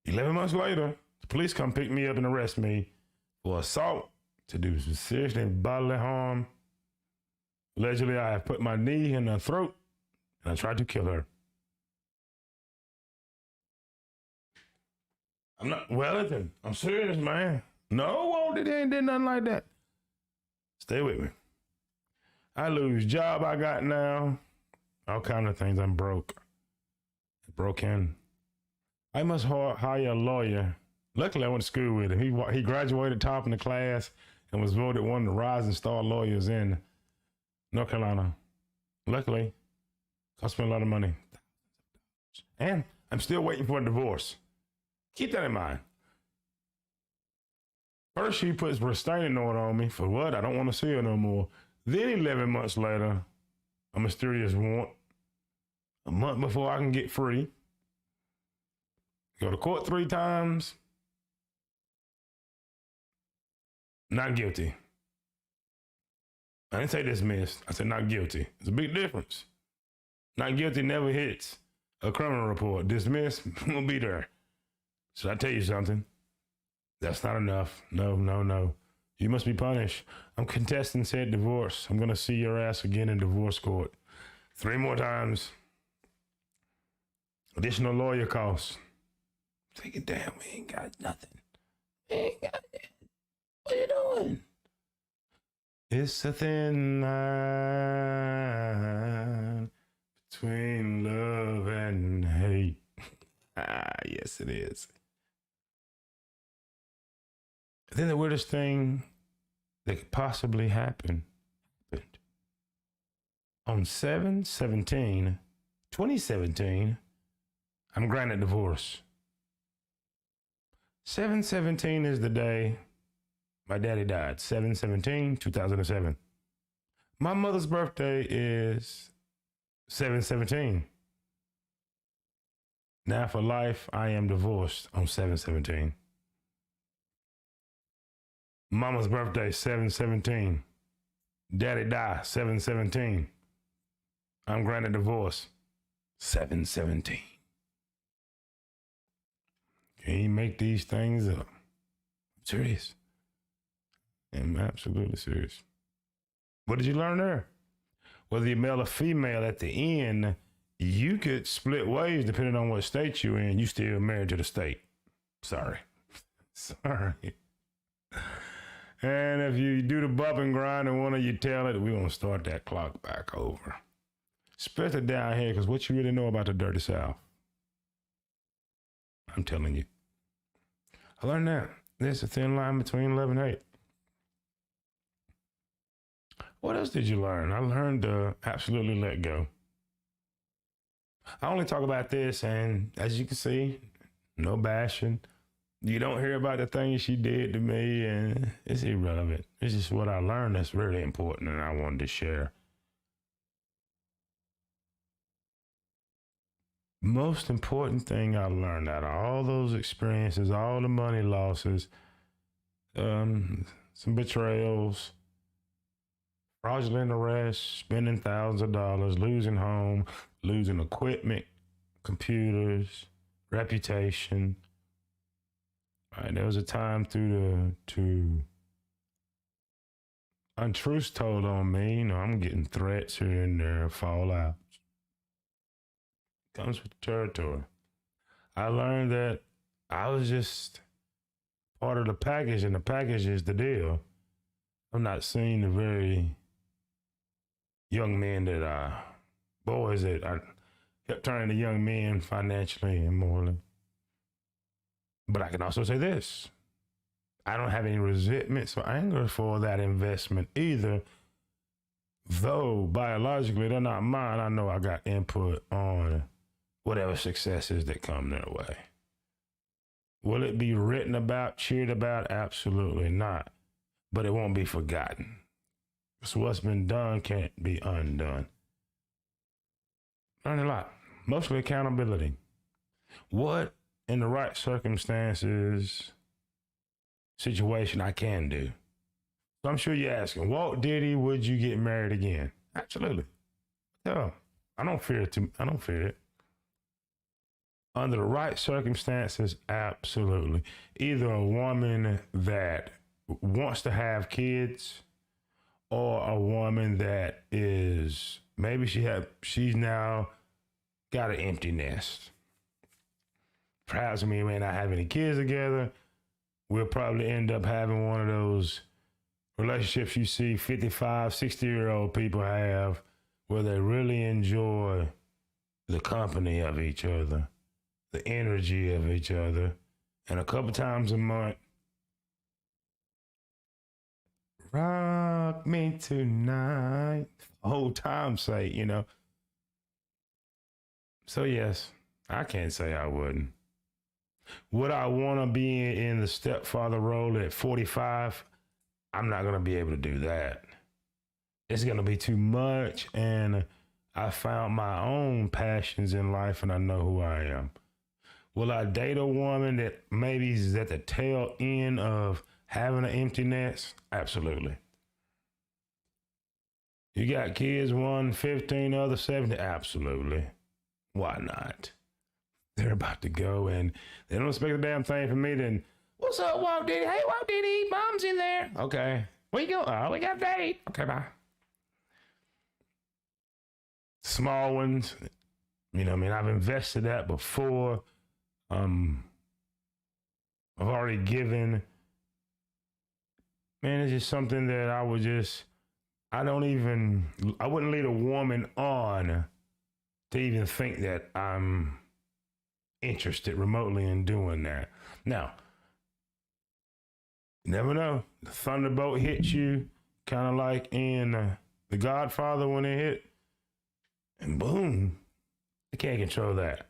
Speaker 1: 11 months later, the police come pick me up and arrest me for assault to do serious bodily harm. Allegedly, I have put my knee in her throat and I tried to kill her. I'm not, Wellington, I'm serious, man. No, Walt Diddy ain't did nothing like that. Stay with me. I lose job I got now. All kind of things. I'm broke. Broken. I must hire a lawyer. Luckily, I went to school with him. He graduated top in the class and was voted one of the rising star lawyers in North Carolina. Luckily, cost me a lot of money. And I'm still waiting for a divorce. Keep that in mind. First, she puts a restraining order on me for what? I don't want to see her no more. Then 11 months later, a mysterious warrant. A month before I can get free. Go to court 3 times. Not guilty. I didn't say dismissed. I said not guilty. It's a big difference. Not guilty never hits a criminal report. Dismissed will be there. Should I tell you something? That's not enough. No. You must be punished. I'm contesting said divorce. I'm going to see your ass again in divorce court. 3 more times. Additional lawyer costs. I'm thinking, damn, we ain't got nothing. We ain't got it. What are you doing? It's a thin line between love and hate. Yes, it is. Then the weirdest thing that could possibly happen happened. On 7/17/2017, I'm granted divorce. 7/17 is the day my daddy died. 7/17/2007. My mother's birthday is 7/17. Now for life, I am divorced on 7/17. Mama's birthday, 7/17. Daddy die, 7/17. I'm granted divorce, 7/17. Can you make these things up? I'm serious. I'm absolutely serious. What did you learn there? Whether you're male or female, at the end, you could split ways depending on what state you're in. You still married to the state. Sorry. Sorry. And if you do the bump and grind and one of you tell it, we're going to start that clock back over. Especially down here, because what you really know about the dirty South? I'm telling you. I learned that. There's a thin line between love and hate. What else did you learn? I learned to absolutely let go. I only talk about this, and as you can see, no bashing. You don't hear about the things she did to me, and it's irrelevant. It's just what I learned that's really important, and I wanted to share. Most important thing I learned out of all those experiences, all the money losses, some betrayals, fraudulent arrests, spending thousands of dollars, losing home, losing equipment, computers, reputation. Right, there was a time through the untruths told on me. You know, I'm getting threats here and there, fallouts. Comes with the territory. I learned that I was just part of the package, and the package is the deal. I'm not seeing the very young men boys that I kept turning to young men financially and morally. But I can also say this. I don't have any resentment or anger for that investment either. Though biologically they're not mine, I know I got input on whatever successes that come their way. Will it be written about, cheered about? Absolutely not. But it won't be forgotten. So what's been done can't be undone. Learn a lot. Mostly accountability. What in the right circumstances, situation I can do. So I'm sure you're asking, Walt Diddy, would you get married again? Absolutely. No, I don't fear it. Under the right circumstances, absolutely. Either a woman that wants to have kids, or a woman that is, maybe she's now got an empty nest. Perhaps we may not have any kids together. We'll probably end up having one of those relationships you see 55, 60-year-old people have, where they really enjoy the company of each other, the energy of each other, and a couple times a month, rock me tonight, whole time's sake, you know. So yes, I can't say I wouldn't. Would I want to be in the stepfather role at 45? I'm not going to be able to do that. It's going to be too much, and I found my own passions in life, and I know who I am. Will I date a woman that maybe is at the tail end of having an empty nest? Absolutely. You got kids, one 15, other 70? Absolutely. Why not? They're about to go, and they don't expect a damn thing from me. Then, what's up, Walt Diddy? Hey, Walt Diddy, mom's in there. Okay. Where you going? Oh, we got a date. Okay, bye. Small ones, you know what I mean? I've invested that before. I've already given. Man, it's just something that I wouldn't lead a woman on to even think that I'm interested remotely in doing that. Now, you never know. The thunderbolt hits you, kind of like in The Godfather when it hit, and boom, you can't control that.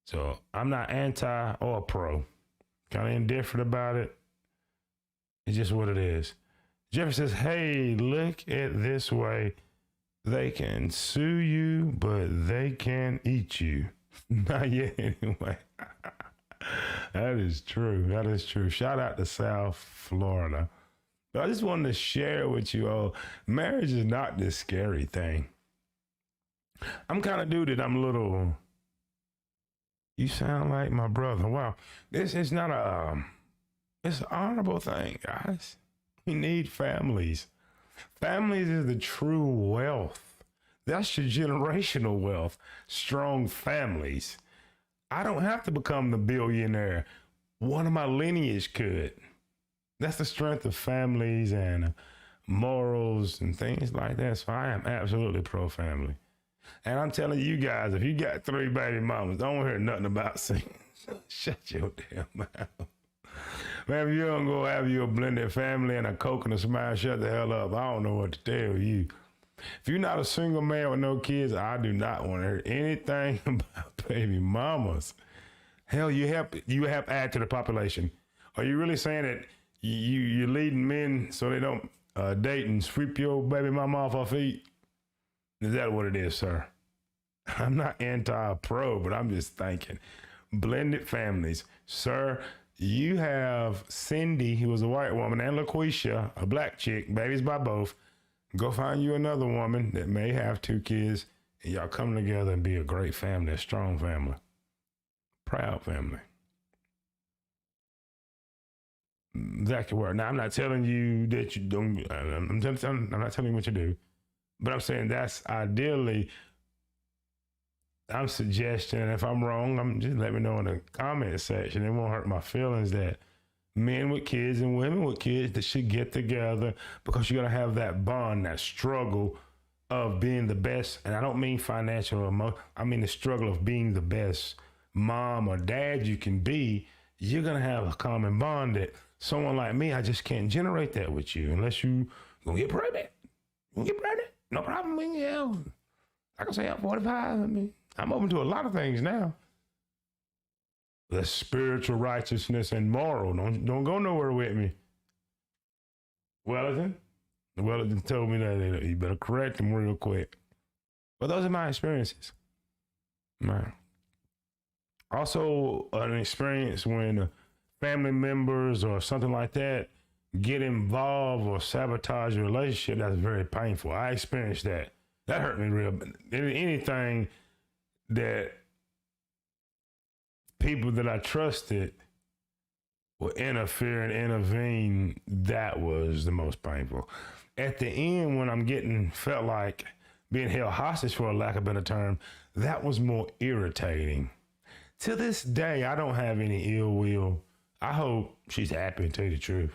Speaker 1: So I'm not anti or pro. Kind of indifferent about it. It's just what it is. Jeffrey says, hey, look at this way. They can sue you, but they can't eat you. Not yet, anyway. That is true. That is true. Shout out to South Florida. But I just wanted to share with you all, marriage is not this scary thing. I'm kind of dude that I'm a little, you sound like my brother. Wow. This is not it's an honorable thing, guys. We need families. Families is the true wealth. That's your generational wealth. Strong families. I don't have to become the billionaire. One of my lineage could. That's the strength of families and morals and things like that. So I am absolutely pro-family. And I'm telling you guys, if you got 3 baby mamas, don't hear nothing about singing. Shut your damn mouth. Man, if you don't go have you a blended family and a Coke and a Smile, shut the hell up. I don't know what to tell you. If you're not a single man with no kids, I do not want to hear anything about baby mamas. Hell, you help add to the population. Are you really saying that you're leading men so they don't date and sweep your baby mama off her feet? Is that what it is, sir? I'm not anti-pro, but I'm just thinking. Blended families. Sir, you have Cindy, who was a white woman, and LaQuisha, a black chick, babies by both. Go find you another woman that may have 2 kids, and y'all come together and be a great family, a strong family. Proud family. Exactly word. Now, I'm not telling you that you don't, I'm not telling you what you do, but I'm saying that's ideally, I'm suggesting, and if I'm wrong, just let me know in the comment section. It won't hurt my feelings that men with kids and women with kids that should get together, because you're going to have that bond, that struggle of being the best. And I don't mean financial or I mean the struggle of being the best mom or dad you can be. You're going to have a common bond that someone like me, I just can't generate that with you unless you going to get pregnant. You get pregnant? No problem. Yeah. Like I say, I'm 45. I mean, I'm open to a lot of things now. The spiritual righteousness and moral. Don't go nowhere with me. Wellington told me that you better correct him real quick. But those are my experiences. Man. Also, an experience when family members or something like that get involved or sabotage your relationship, that's very painful. I experienced that. That hurt me real bad. Anything that people that I trusted would interfere and intervene, that was the most painful. At the end, when I'm felt like being held hostage, for a lack of a better term, that was more irritating. To this day, I don't have any ill will. I hope she's happy, to tell you the truth.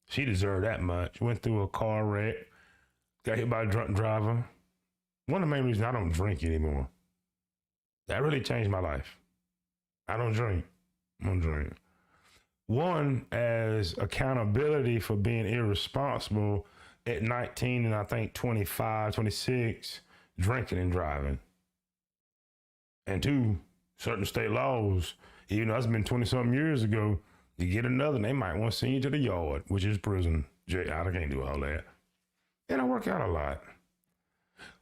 Speaker 1: She deserved that much. Went through a car wreck, got hit by a drunk driver. One of the main reasons I don't drink anymore. That really changed my life. I don't drink. One, as accountability for being irresponsible at 19 and I think 25, 26, drinking and driving. And 2, certain state laws, even though that's been 20-something years ago, you get another, they might want to send you to the yard, which is prison. I can't do all that. And I work out a lot.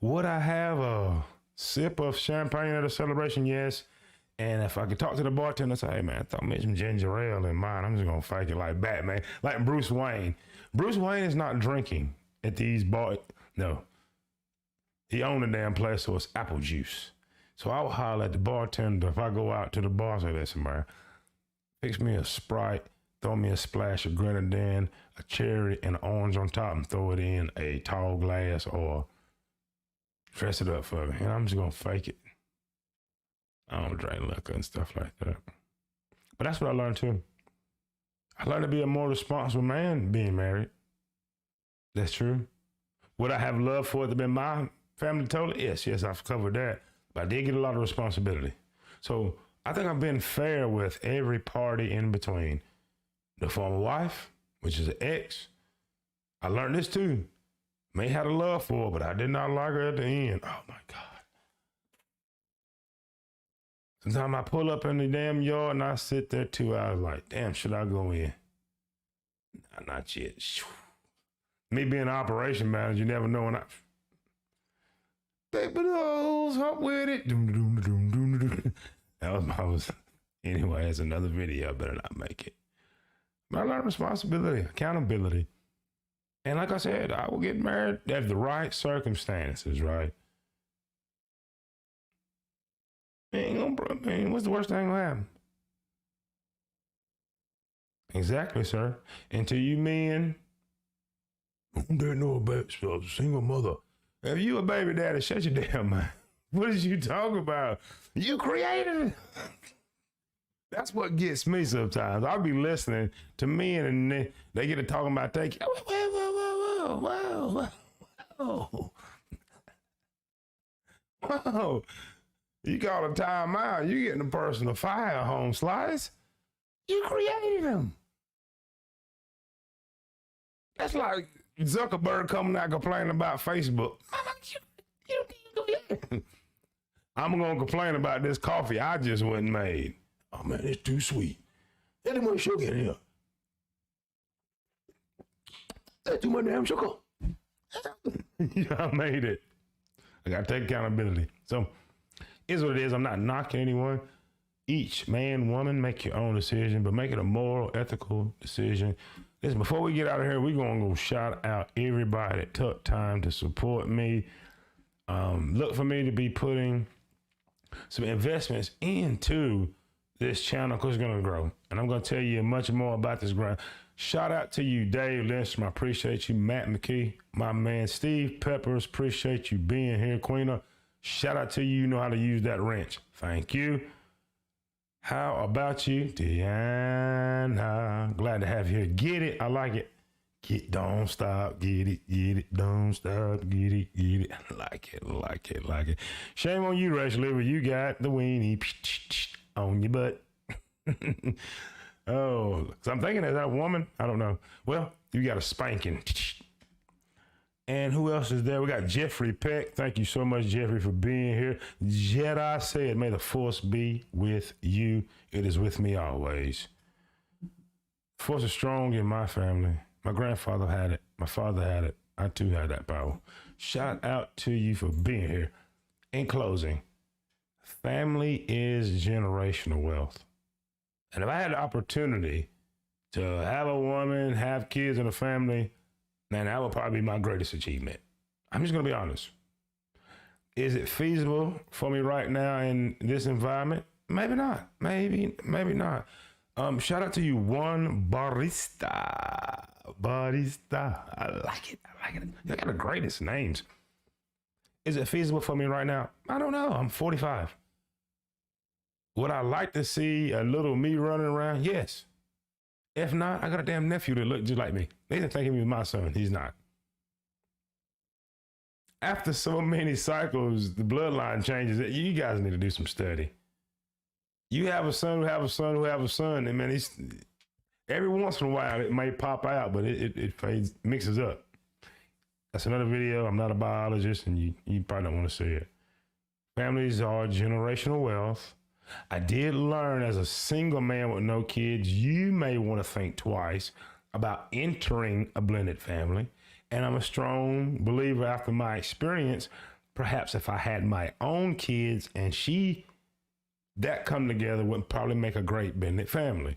Speaker 1: Would I have a sip of champagne at a celebration? Yes. And if I could talk to the bartender and say, hey man, I thought me some ginger ale in mine, I'm just gonna fake it like Batman, like Bruce Wayne. Bruce Wayne is not drinking at these bars. No. He owned a damn place, so it's apple juice. So I would holler at the bartender if I go out to the bar, say, listen, man, fix me a Sprite, throw me a splash of grenadine, a cherry, and an orange on top, and throw it in a tall glass or dress it up for me. And I'm just gonna fake it. I don't drink liquor and stuff like that. But that's what I learned too. I learned to be a more responsible man being married. That's true. Would I have love for it to be my family totally? Yes, I've covered that. But I did get a lot of responsibility. So I think I've been fair with every party in between. The former wife, which is an ex. I learned this too. May have a love for her, but I did not like her at the end. Oh my God. Sometimes I pull up in the damn yard and I sit there 2 hours like, damn, should I go in? Nah, not yet. Me being an operation manager, you never know when I... Baby dolls, hop with it. Anyway, it's another video. I better not make it. But I learned responsibility, accountability. And like I said, I will get married at the right circumstances, right? Man, what's the worst thing gonna happen? Exactly, sir. And to you men, there know about a single mother. If you a baby daddy, shut your damn mouth. What is you talking about? You created it. That's what gets me sometimes. I'll be listening to men and they get to talking about thinking, whoa. You call a timeout, you getting a personal fire home slice. You created them. That's like Zuckerberg coming out complaining about Facebook. I'm gonna complain about this coffee I just went and made. Oh man, it's too sweet. There's too much sugar in here. There's too much damn sugar. Yeah, I made it. I gotta take accountability. So, is what it is. I'm not knocking anyone. Each man, woman, make your own decision, but make it a moral, ethical decision. Listen, before we get out of here, we're gonna go shout out everybody that took time to support me. Look for me to be putting some investments into this channel because it's gonna grow. And I'm gonna tell you much more about this growth. Shout out to you, Dave Lindstrom. I appreciate you, Matt McKee, my man, Steve Peppers. Appreciate you being here, Queena. Shout out to you. You know how to use that wrench. Thank you. How about you, Deanna? Glad to have you here. Get it. I like it. Don't stop. Get it. Don't stop. Get it. Like it. Shame on you, Rush Liver. You got the weenie on your butt. Oh, so I'm thinking, is that a woman? I don't know. Well, you got a spanking. And who else is there? We got Jeffrey Peck. Thank you so much, Jeffrey, for being here. Jedi said, may the force be with you. It is with me always. Force is strong in my family. My grandfather had it. My father had it. I too had that power. Shout out to you for being here. In closing, family is generational wealth. And if I had the opportunity to have a woman, have kids in a family, man, that would probably be my greatest achievement. I'm just going to be honest. Is it feasible for me right now in this environment? Maybe not. Maybe not. Shout out to you, one barista. I like it. You got the greatest names. Is it feasible for me right now? I don't know. I'm 45. Would I like to see a little me running around? Yes. If not, I got a damn nephew that look just like me. They didn't think he was my son. He's not. After so many cycles, the bloodline changes. You guys need to do some study. You have a son who have a son who have a son, and man, every once in a while it may pop out, but it fades, mixes up. That's another video. I'm not a biologist, and you probably don't want to see it. Families are generational wealth. I did learn as a single man with no kids, you may want to think twice about entering a blended family. And I'm a strong believer after my experience, perhaps if I had my own kids and that come together would probably make a great blended family.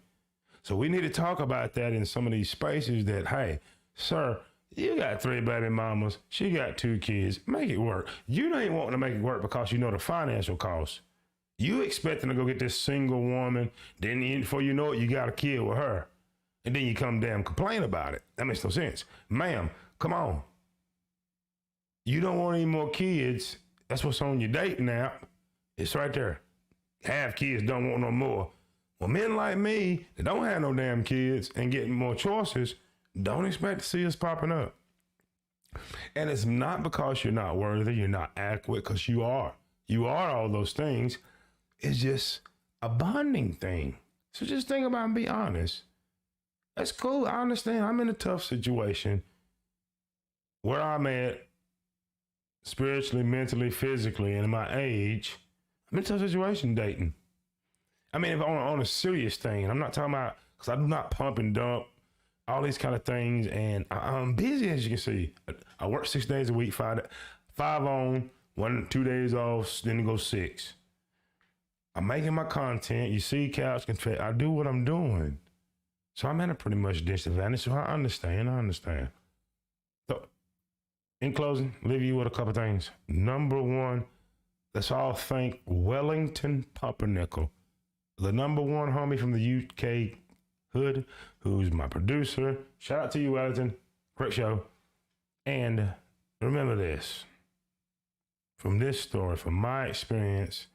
Speaker 1: So we need to talk about that in some of these spaces that, hey, sir, you got 3 baby mamas, she got 2 kids, make it work. You ain't wanting to make it work because you know the financial costs. You expecting to go get this single woman, then before you know it, you got a kid with her. And then you come damn complain about it. That makes no sense. Ma'am, come on. You don't want any more kids. That's what's on your dating app. It's right there. Have kids, don't want no more. Well, men like me that don't have no damn kids and getting more choices, don't expect to see us popping up. And it's not because you're not worthy, you're not adequate, because you are. You are all those things. It's just a bonding thing. So just think about it and be honest. That's cool. I understand. I'm in a tough situation where I'm at spiritually, mentally, physically, and in my age. I'm in a tough situation dating. I mean, if on a serious thing, I'm not talking about, because I do not pump and dump, all these kind of things. And I'm busy, as you can see. I work 6 days a week, 5 on, 2 days off, then go 6. I'm making my content. You see, couch can I do what I'm doing. So I'm at a pretty much disadvantage. So I understand. So in closing, leave you with a couple things. Number one, let's all thank Wellington Pumpernickel, the number one homie from the UK hood, who's my producer. Shout out to you, Wellington. Great show. And remember this, from this story, from my experience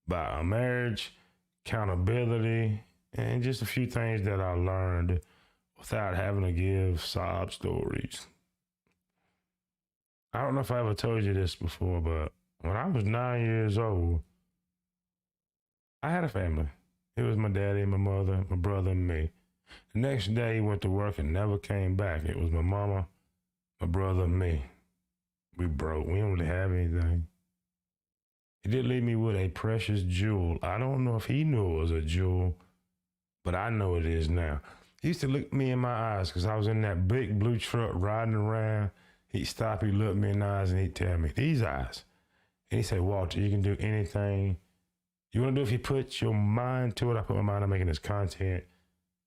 Speaker 1: about marriage, accountability, and just a few things that I learned without having to give sob stories. I don't know if I ever told you this before, but when I was 9 years old, I had a family. It was my daddy, my mother, my brother, and me. The next day, he went to work and never came back. It was my mama, my brother, and me. We broke. We didn't really have anything. He did leave me with a precious jewel. I don't know if he knew it was a jewel, but I know it is now. He used to look me in my eyes because I was in that big blue truck riding around. He'd stop, he'd look me in the eyes, and he'd tell me, these eyes. And he'd say, Walter, you can do anything you want to do if you put your mind to it. I put my mind to making this content.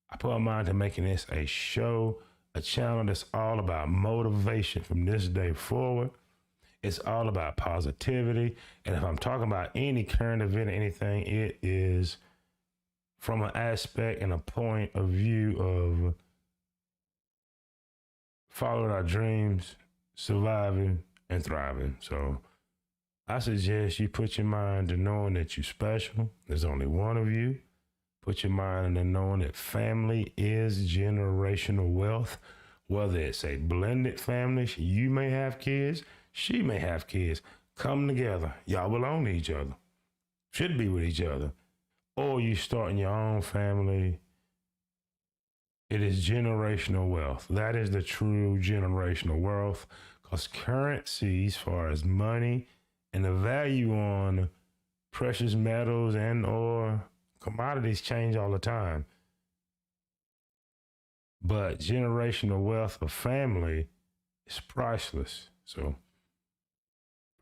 Speaker 1: I put my mind to making this a show, a channel that's all about motivation from this day forward. It's all about positivity. And if I'm talking about any current event or anything, it is from an aspect and a point of view of following our dreams, surviving, and thriving. So I suggest you put your mind to knowing that you're special. There's only one of you. Put your mind into knowing that family is generational wealth. Whether it's a blended family, you may have kids, she may have kids. Come together. Y'all belong to each other. Should be with each other. Or you starting your own family. It is generational wealth. That is the true generational wealth. Because currency, as far as money and the value on precious metals and or commodities, change all the time. But generational wealth of family is priceless. So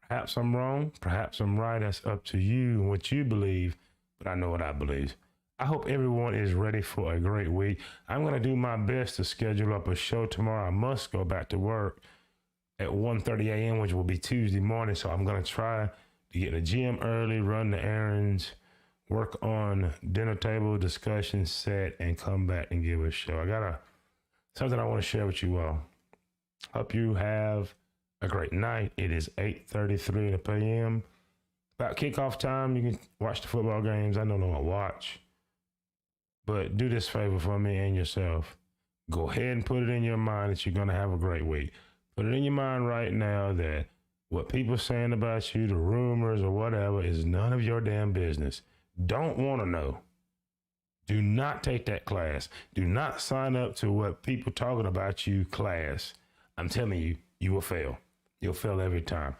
Speaker 1: perhaps I'm wrong, perhaps I'm right. That's up to you and what you believe, but I know what I believe. I hope everyone is ready for a great week. I'm going to do my best to schedule up a show tomorrow. I must go back to work at 1:30 a.m., which will be Tuesday morning. So I'm going to try to get in the gym early, run the errands, work on dinner table discussion set, and come back and give a show. I got something I want to share with you all. Hope you have a great night. It is 8:33 p.m. About kickoff time, you can watch the football games. I know no one watch. But do this favor for me and yourself. Go ahead and put it in your mind that you're going to have a great week. Put it in your mind right now that what people are saying about you, the rumors or whatever, is none of your damn business. Don't want to know. Do not take that class. Do not sign up to what people talking about you class. I'm telling you, you will fail. You'll fail every time.